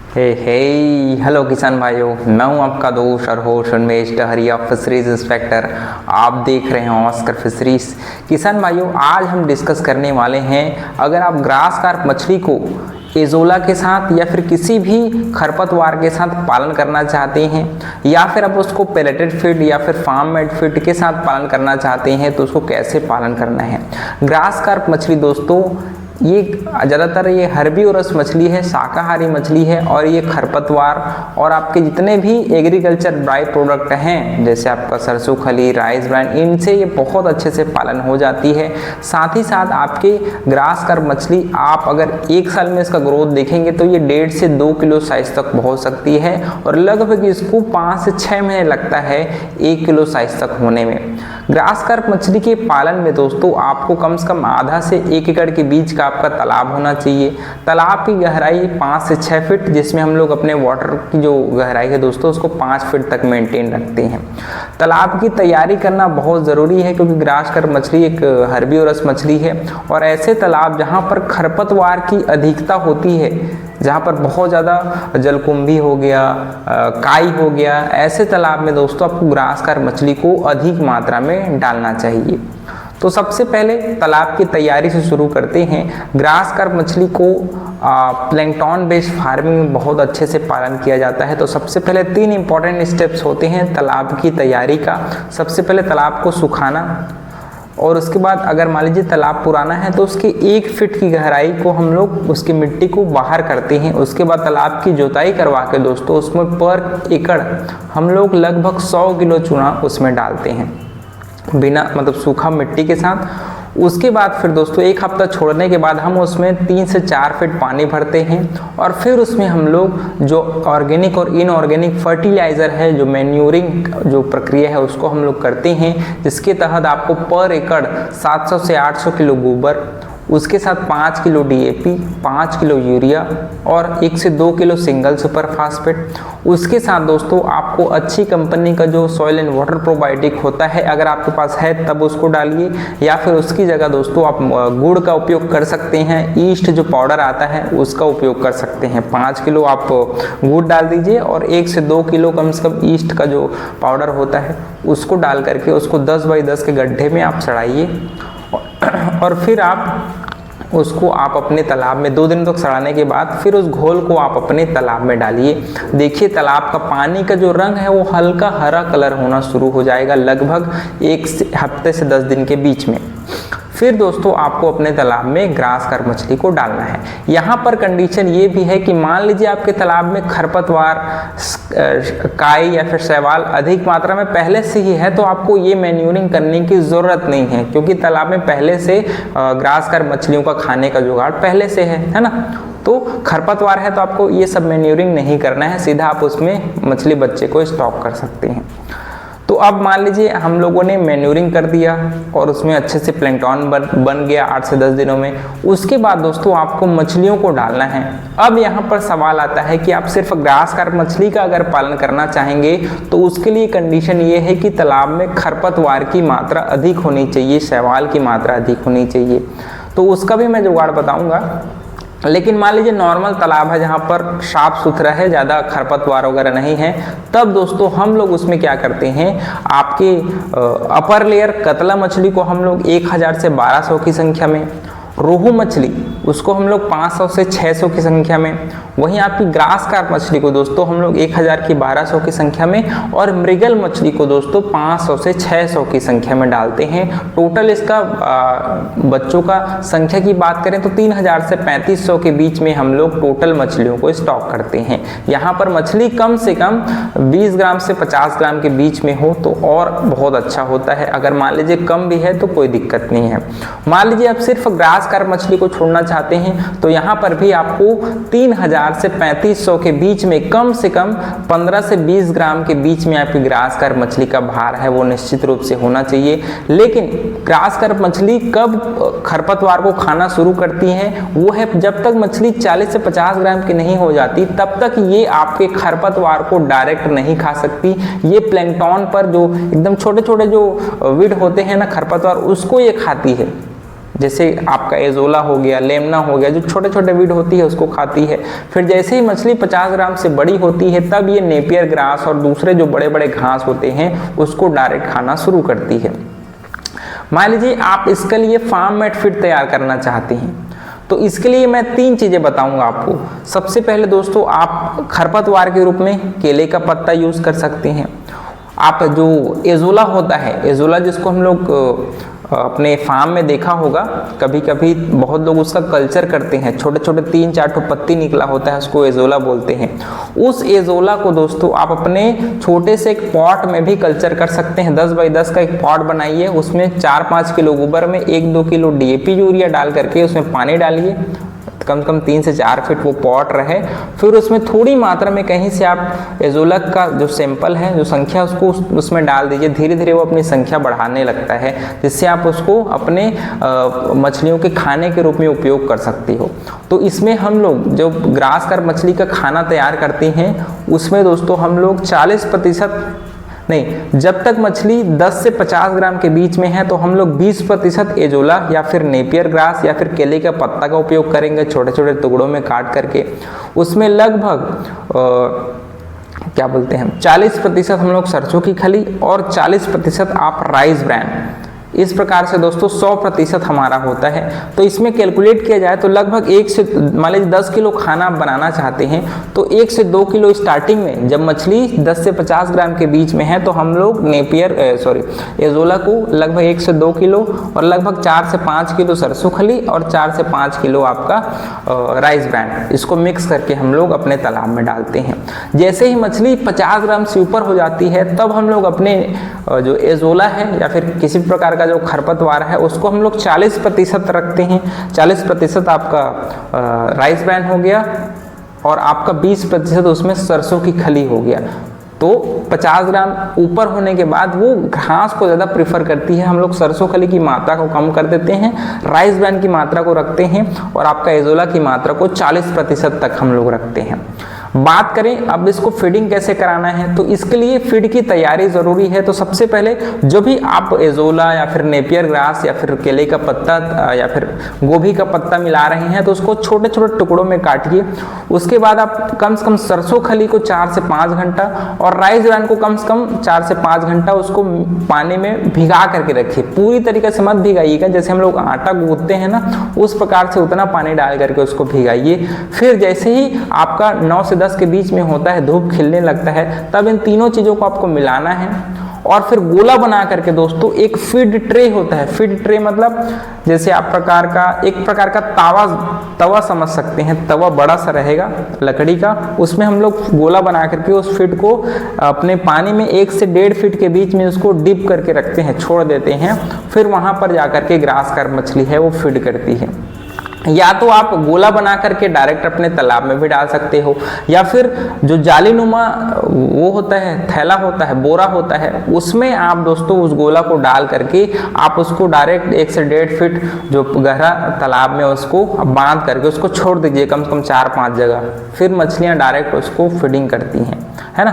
हे hello किसान भाइयों, मैं हूं आपका दोस्त और होस्ट उन्मेष टहरिया, फिशरीज इंस्पेक्टर। आप देख रहे हैं ऑस्कर फिशरीज। किसान भाइयों, आज हम डिस्कस करने वाले हैं, अगर आप ग्रास कार्प मछली को एजोला के साथ या फिर किसी भी खरपतवार के साथ पालन करना चाहते हैं, या फिर आप उसको पेलेटेड फीड या फिर फार्म मेड फीड के साथ पालन करना चाहते हैं, तो उसको कैसे पालन करना है। ग्रास कार्प मछली दोस्तों, ये ज़्यादातर ये हर्बीवोरस मछली है, शाकाहारी मछली है, और ये खरपतवार और आपके जितने भी एग्रीकल्चर बाई प्रोडक्ट हैं, जैसे आपका सरसों खली, राइस ब्रांड, इनसे ये बहुत अच्छे से पालन हो जाती है। साथ ही साथ आपके ग्रास कार्प मछली, आप अगर एक साल में इसका ग्रोथ देखेंगे तो ये 1.5 से 2 किलो साइज तक पहुँच सकती है, और लगभग इसको 5 से 6 महीने लगता है 1 किलो साइज तक होने में। ग्रास कार्प मछली के पालन में दोस्तों आपको कम से कम आधा से 1 एकड़ के बीच का आपका तालाब होना चाहिए। तालाब की गहराई 5 से 6 फीट, जिसमें हम लोग अपने वाटर की जो गहराई है दोस्तों उसको 5 फीट तक मेंटेन रखते हैं। तालाब की तैयारी करना बहुत ज़रूरी है, क्योंकि ग्रास कार्प मछली एक हर्बीवोरस मछली है, और ऐसे तालाब जहाँ पर खरपतवार की अधिकता होती है, जहाँ पर बहुत ज़्यादा जलकुंभी हो गया, काई हो गया, ऐसे तालाब में दोस्तों आपको ग्रास कार्प मछली को अधिक मात्रा में डालना चाहिए। तो सबसे पहले तालाब की तैयारी से शुरू करते हैं। ग्रास कार्प मछली को प्लैंकटन बेस्ड फार्मिंग में बहुत अच्छे से पालन किया जाता है। तो सबसे पहले 3 इंपॉर्टेंट स्टेप्स होते हैं तालाब की तैयारी का। सबसे पहले तालाब को सुखाना, और उसके बाद अगर मान लीजिए तालाब पुराना है तो उसके 1 फीट की गहराई को हम लोग उसकी मिट्टी को बाहर करते हैं। उसके बाद तालाब की जुताई करवा के दोस्तों उसमें पर एकड़ हम लोग लगभग 100 किलो चूना उसमें डालते हैं, बिना मतलब सूखा मिट्टी के साथ। उसके बाद फिर दोस्तों 1 हफ्ता छोड़ने के बाद हम उसमें 3 से 4 फीट पानी भरते हैं, और फिर उसमें हम लोग जो ऑर्गेनिक और इनऑर्गेनिक फर्टिलाइज़र है, जो मैन्यूरिंग जो प्रक्रिया है, उसको हम लोग करते हैं, जिसके तहत आपको पर एकड़ 700 से 800 किलो गोबर, उसके साथ 5 किलो DAP, 5 किलो यूरिया और 1 से 2 किलो सिंगल सुपर फास्फेट। उसके साथ दोस्तों आपको अच्छी कंपनी का जो सॉइल एंड वाटर प्रोबायोटिक होता है, अगर आपके पास है तब उसको डालिए, या फिर उसकी जगह दोस्तों आप गुड़ का उपयोग कर सकते हैं। ईस्ट जो पाउडर आता है उसका उपयोग कर सकते हैं। 5 किलो आप गुड़ डाल दीजिए, और 1 से 2 किलो कम से कम ईस्ट का जो पाउडर होता है उसको डाल करके उसको 10 बाई 10 के गड्ढे में आप सड़ाइए, और फिर उसको आप अपने तालाब में 2 दिन तक सड़ाने के बाद फिर उस घोल को आप अपने तालाब में डालिए। देखिए तालाब का पानी का जो रंग है वो हल्का हरा कलर होना शुरू हो जाएगा लगभग 1 हफ्ते से 10 दिन के बीच में। फिर दोस्तों आपको अपने तालाब में ग्रास कार्प मछली को डालना है। यहाँ पर कंडीशन ये भी है कि मान लीजिए आपके तालाब में खरपतवार, काई या फिर शैवाल अधिक मात्रा में पहले से ही है, तो आपको ये मैन्यूरिंग करने की ज़रूरत नहीं है, क्योंकि तालाब में पहले से ग्रास कार्प मछलियों का खाने का जुगाड़ पहले से है ना। तो खरपतवार है तो आपको ये सब मैन्यूरिंग नहीं करना है, सीधा आप उसमें मछली बच्चे को स्टॉक कर सकते हैं। तो अब मान लीजिए हम लोगों ने मैन्यूरिंग कर दिया और उसमें अच्छे से प्लैंकटन बन गया 8 से 10 दिनों में। उसके बाद दोस्तों आपको मछलियों को डालना है। अब यहाँ पर सवाल आता है कि आप सिर्फ ग्रास कार्प मछली का अगर पालन करना चाहेंगे तो उसके लिए कंडीशन ये है कि तालाब में खरपतवार की मात्रा अधिक होनी चाहिए, शैवाल की मात्रा अधिक होनी चाहिए। तो उसका भी मैं जुगाड़ बताऊँगा। लेकिन मान लीजिए नॉर्मल तालाब है जहाँ पर साफ सुथरा है, ज़्यादा खरपतवार वगैरह नहीं है, तब दोस्तों हम लोग उसमें क्या करते हैं, आपके अपर लेयर कतला मछली को हम लोग 1000 से 1200 की संख्या में, रोहू मछली उसको हम लोग 500 से 600 की संख्या में, वहीं आपकी ग्रास कार्प मछली को दोस्तों हम लोग 1000 की 1200 की संख्या में, और मृगल मछली को दोस्तों 500 से 600 की संख्या में डालते हैं। टोटल इसका बच्चों का संख्या की बात करें तो 3000 से 3500 के बीच में हम लोग टोटल मछलियों को स्टॉक करते हैं। यहाँ पर मछली कम से कम 20 ग्राम से 50 ग्राम के बीच में हो तो और बहुत अच्छा होता है। अगर मान लीजिए कम भी है तो कोई दिक्कत नहीं है। मान लीजिए आप सिर्फ ग्रास कार्प मछली को छोड़ना चाहते हैं तो यहाँ पर भी आपको 3000 से 3500 के बीच में कम से कम 15 से 20 ग्राम के बीच में आपकी ग्रास कार्प मछली का भार है वो निश्चित रूप से होना चाहिए। लेकिन ग्रास कार्प मछली कब खरपतवार को खाना शुरू करती है, वो है जब तक मछली 40 से 50 ग्राम की नहीं हो जाती, तब तक ये आपके खरपतवार को डायरेक्ट नहीं खा सकती। ये प्लैंकटन पर जो एकदम छोटे छोटे जो विड होते हैं ना खरपतवार, उसको ये खाती है। जैसे आपका एजोला हो गया, लेमना हो गया, जो छोटे छोटे वीड होती है उसको खाती है। फिर जैसे ही मछली 50 ग्राम से बड़ी होती है तब ये नेपियर ग्रास और दूसरे जो बड़े बड़े घास होते हैं उसको डायरेक्ट खाना शुरू करती है। मान लीजिए आप इसके लिए फार्म मेड फीड तैयार करना चाहते हैं, तो इसके लिए मैं 3 चीज़ें बताऊंगा आपको। सबसे पहले दोस्तों, आप खरपतवार के रूप में केले का पत्ता यूज़ कर सकते हैं। आप जो एजोला होता है, एजोला जिसको हम लोग अपने फार्म में देखा होगा, कभी कभी बहुत लोग उसका कल्चर करते हैं, छोटे छोटे 3-4 ठो पत्ती निकला होता है, उसको एजोला बोलते हैं। उस एजोला को दोस्तों आप अपने छोटे से एक पॉट में भी कल्चर कर सकते हैं। 10 बाई 10 का एक पॉट बनाइए, उसमें 4-5 किलो गोबर में 1-2 किलो DAP यूरिया डाल करके उसमें पानी डालिए, कम से कम 3 से 4 फीट वो पॉट रहे। फिर उसमें थोड़ी मात्रा में कहीं से आप एजोला का जो सैंपल है, जो संख्या, उसको उसमें डाल दीजिए। धीरे धीरे वो अपनी संख्या बढ़ाने लगता है, जिससे आप उसको अपने मछलियों के खाने के रूप में उपयोग कर सकते हो। तो इसमें हम लोग जो ग्रास कार्प मछली का खाना तैयार करते हैं उसमें दोस्तों हम लोग 40% नहीं, जब तक मछली 10 से 50 ग्राम के बीच में है तो हम लोग 20% एजोला या फिर नेपियर ग्रास या फिर केले का पत्ता का उपयोग करेंगे, छोटे छोटे टुकड़ों में काट करके। उसमें लगभग क्या बोलते हैं 40% हम लोग सरसों की खली और 40% आप राइस ब्रान। इस प्रकार से दोस्तों 100% हमारा होता है। तो इसमें कैलकुलेट किया जाए तो लगभग 1 से मान लीजिए 10 किलो खाना आप बनाना चाहते हैं तो 1 से 2 किलो स्टार्टिंग में, जब मछली 10 से 50 ग्राम के बीच में है तो हम लोग एजोला को लगभग 1 से 2 किलो और लगभग 4 से 5 किलो सरसों खली और 4 से 5 किलो आपका राइस ब्रांड, इसको मिक्स करके हम लोग अपने तालाब में डालते हैं। जैसे ही मछली 50 ग्राम से ऊपर हो जाती है तब हम लोग अपने जो एजोला है या फिर किसी प्रकार का जो खरपतवार है उसको हम लोग 40% रखते हैं। 40% आपका राइस ब्रान हो गया और आपका 20% उसमें सरसों की खली हो गया। तो 50 ग्राम ऊपर होने के बाद वो घास को ज़्यादा प्रेफर करती है। हम लोग सरसों खली की मात्रा को कम कर देते हैं, राइस ब्रान की मात्रा को रखते हैं और आपका एजोला की मात्रा को 40% तक हम लोग रखते हैं। बात करें अब इसको फीडिंग कैसे कराना है, तो इसके लिए फीड की तैयारी ज़रूरी है। तो सबसे पहले जो भी आप एजोला या फिर नेपियर ग्रास या फिर केले का पत्ता या फिर गोभी का पत्ता मिला रहे हैं तो उसको छोटे छोटे टुकड़ों में काटिए। उसके बाद आप कम से कम सरसों खली को 4 से 5 घंटा और राइस ब्रान को कम से कम 4 से 5 घंटा उसको पानी में भिगा करके रखिए। पूरी तरीके से मत भिगाइएगा, जैसे हम लोग आटा गूंथते हैं ना उस प्रकार से उतना पानी डाल करके उसको भिगाइए। फिर जैसे ही आपका 9 से 10 के बीच में होता है, धूप खिलने लगता है, तब इन तीनों चीज़ों को आपको मिलाना है और फिर गोला बना करके दोस्तों एक फीड ट्रे होता है। फीड ट्रे मतलब जैसे आप एक प्रकार का तवा समझ सकते हैं, तवा बड़ा सा रहेगा लकड़ी का, उसमें हम लोग गोला बना करके उस फीड को अपने पानी में 1 से 1.5 फीट के बीच में उसको डिप करके रखते हैं, छोड़ देते हैं। फिर वहाँ पर जाकर के ग्रास कार्प मछली है वो फीड करती है। या तो आप गोला बना करके डायरेक्ट अपने तालाब में भी डाल सकते हो, या फिर जो जालीनुमा वो होता है, थैला होता है, बोरा होता है, उसमें आप दोस्तों उस गोला को डाल करके आप उसको डायरेक्ट 1 से 1.5 फीट जो गहरा तालाब में उसको बांध करके उसको छोड़ दीजिए कम से कम 4-5 जगह। फिर मछलियाँ डायरेक्ट उसको फीडिंग करती हैं, है ना।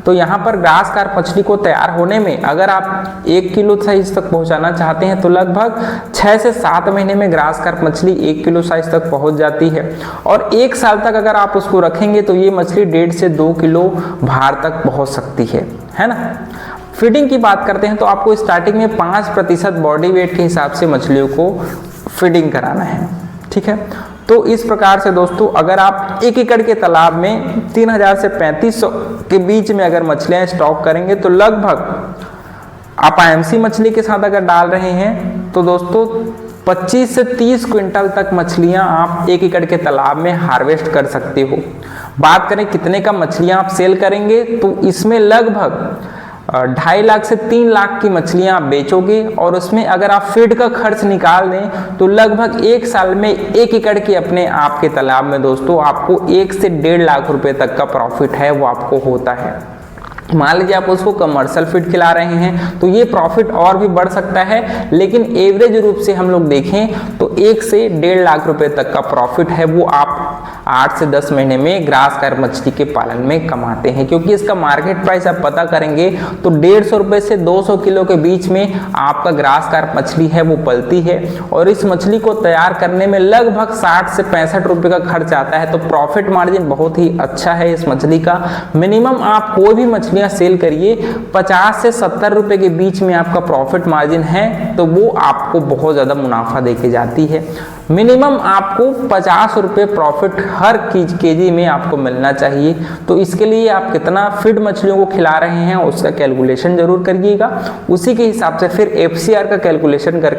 तो यहाँ पर ग्रास कार्प मछली को तैयार होने में अगर आप 1 किलो साइज तक पहुँचाना चाहते हैं तो लगभग 6 से 7 महीने में ग्रास कार्प मछली 1 किलो साइज तक पहुंच जाती है। और 1 साल तक अगर आप उसको रखेंगे तो ये मछली 1.5 से 2 किलो भार तक पहुंच सकती है ना। फीडिंग की बात करते हैं तो आपको स्टार्टिंग में 5% बॉडी वेट के हिसाब से मछलियों को फीडिंग कराना है, ठीक है। तो इस प्रकार से दोस्तों अगर आप 1 एकड़ के तालाब में 3000 से 3500 के बीच में अगर मछलियां स्टॉक करेंगे तो लगभग आप IMC मछली के साथ अगर डाल रहे हैं तो दोस्तों 25 से 30 क्विंटल तक मछलियां आप 1 एकड़ के तालाब में हार्वेस्ट कर सकते हो। बात करें कितने का मछलियां आप सेल करेंगे तो इसमें लगभग 2.5 लाख से 3 लाख की मछलियां आप बेचोगे और उसमें अगर आप फीड का खर्च निकाल दें तो लगभग 1 साल में 1 एकड़ के अपने आपके तालाब में दोस्तों आपको 1 से 1.5 लाख रुपए तक का प्रॉफिट है वो आपको होता है। मान लीजिए आप उसको कमर्शियल फीड खिला रहे हैं तो ये प्रॉफिट और भी बढ़ सकता है, लेकिन एवरेज रूप से हम लोग देखें तो 1 से 1.5 लाख रुपए तक का प्रॉफिट है वो आप 8 से 10 महीने में ग्रास कार्प मछली के पालन में कमाते हैं, क्योंकि इसका मार्केट प्राइस आप पता करेंगे तो 150 रुपए से 200 किलो के बीच में आपका ग्रास कार्प मछली है वो पलती है, और इस मछली को तैयार करने में लगभग 60 से 65 रुपए का खर्च आता है। तो प्रॉफिट मार्जिन बहुत ही अच्छा है इस मछली का। मिनिमम आप कोई भी मछलियां सेल करिए 50 से 70 रुपए के बीच में आपका प्रॉफिट मार्जिन है तो वो आपको बहुत ज्यादा मुनाफा देके जाती है। मिनिमम आपको 50 रुपए प्रॉफिट हर केजी में आपको मिलना चाहिए। तो इसके लिए आप कितना फीड मछलियों को खिला रहे हैं उसका कैलकुलेशन जरूर करिएगा, उसी के हिसाब से फिर FCR का कैलकुलेशन करके